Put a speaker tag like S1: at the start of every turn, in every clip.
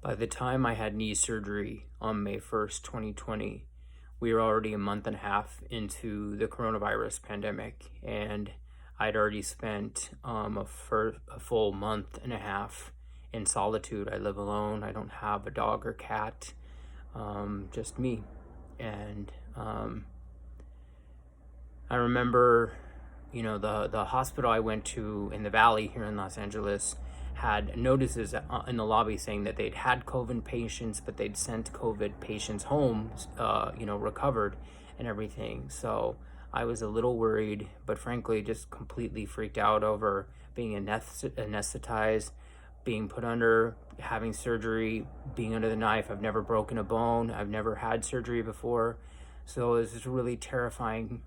S1: By the time I had knee surgery on May 1st, 2020, we were already a month and a half into the coronavirus pandemic, and I'd already spent a full month and a half in solitude. I live alone. I don't have a dog or cat, just me. And I remember, the hospital I went to in the Valley here in Los Angeles had notices in the lobby saying that they'd had COVID patients, but they'd sent COVID patients home, recovered and everything. So I was a little worried, but frankly, just completely freaked out over being anesthetized, being put under, having surgery, being under the knife. I've never broken a bone. I've never had surgery before. So it was this really terrifying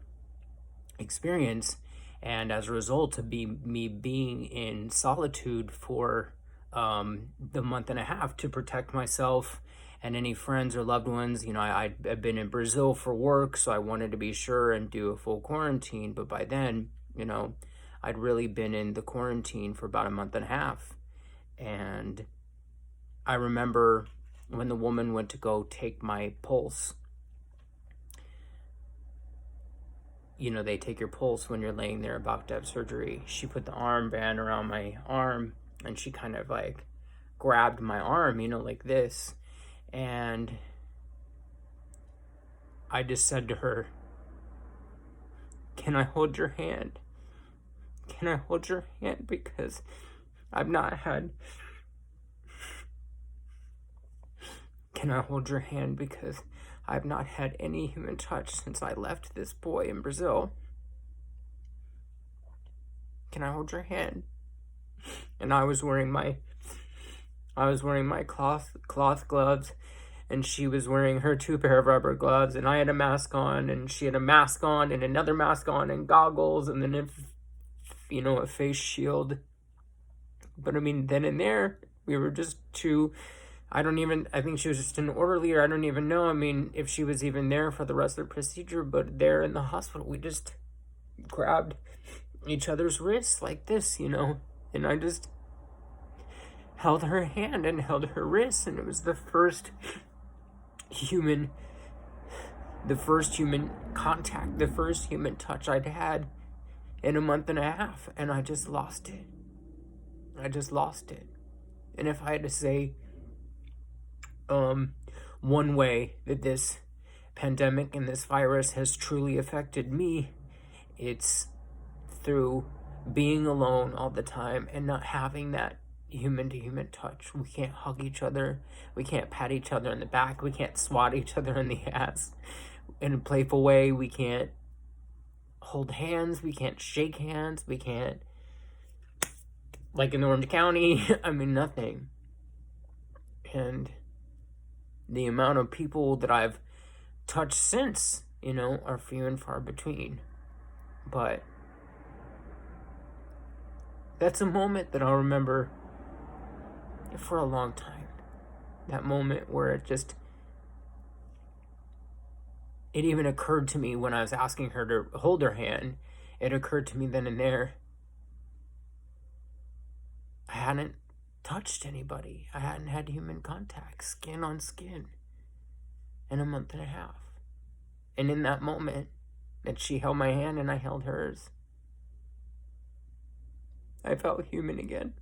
S1: experience. And as a result of me being in solitude for the month and a half to protect myself and any friends or loved ones, I'd been in Brazil for work, so I wanted to be sure and do a full quarantine. But by then, I'd really been in the quarantine for about a month and a half. And I remember when the woman went to go take my pulse. They take your pulse when you're laying there about to have surgery. She put the armband around my arm and she kind of like grabbed my arm, like this. And I just said to her, "Can I hold your hand? Can I hold your hand? Because I've not had... Can I hold your hand? Because I've not had any human touch since I left this boy in Brazil. Can I hold your hand?" And I was wearing my cloth gloves, and she was wearing her 2 pair of rubber gloves, and I had a mask on, and she had a mask on, and another mask on, and goggles, and then a face shield. But then and there, we were just two. I think she was just an orderly, or I don't even know, if she was even there for the rest of the procedure. But there in the hospital, we just grabbed each other's wrists like this, and I just held her hand and held her wrist, and it was the first human contact, the first human touch I'd had in a month and a half, and I just lost it. And if I had to say one way that this pandemic and this virus has truly affected me, it's through being alone all the time and not having that human-to-human touch. We can't hug each other. We can't pat each other in the back. We can't swat each other in the ass in a playful way. We can't hold hands. We can't shake hands. We can't, like in Orange County, nothing. And the amount of people that I've touched since, are few and far between. But that's a moment that I'll remember for a long time. That moment where it even occurred to me when I was asking her to hold her hand. It occurred to me then and there, I hadn't touched anybody. I hadn't had human contact, skin on skin, in a month and a half. And in that moment that she held my hand and I held hers, I felt human again.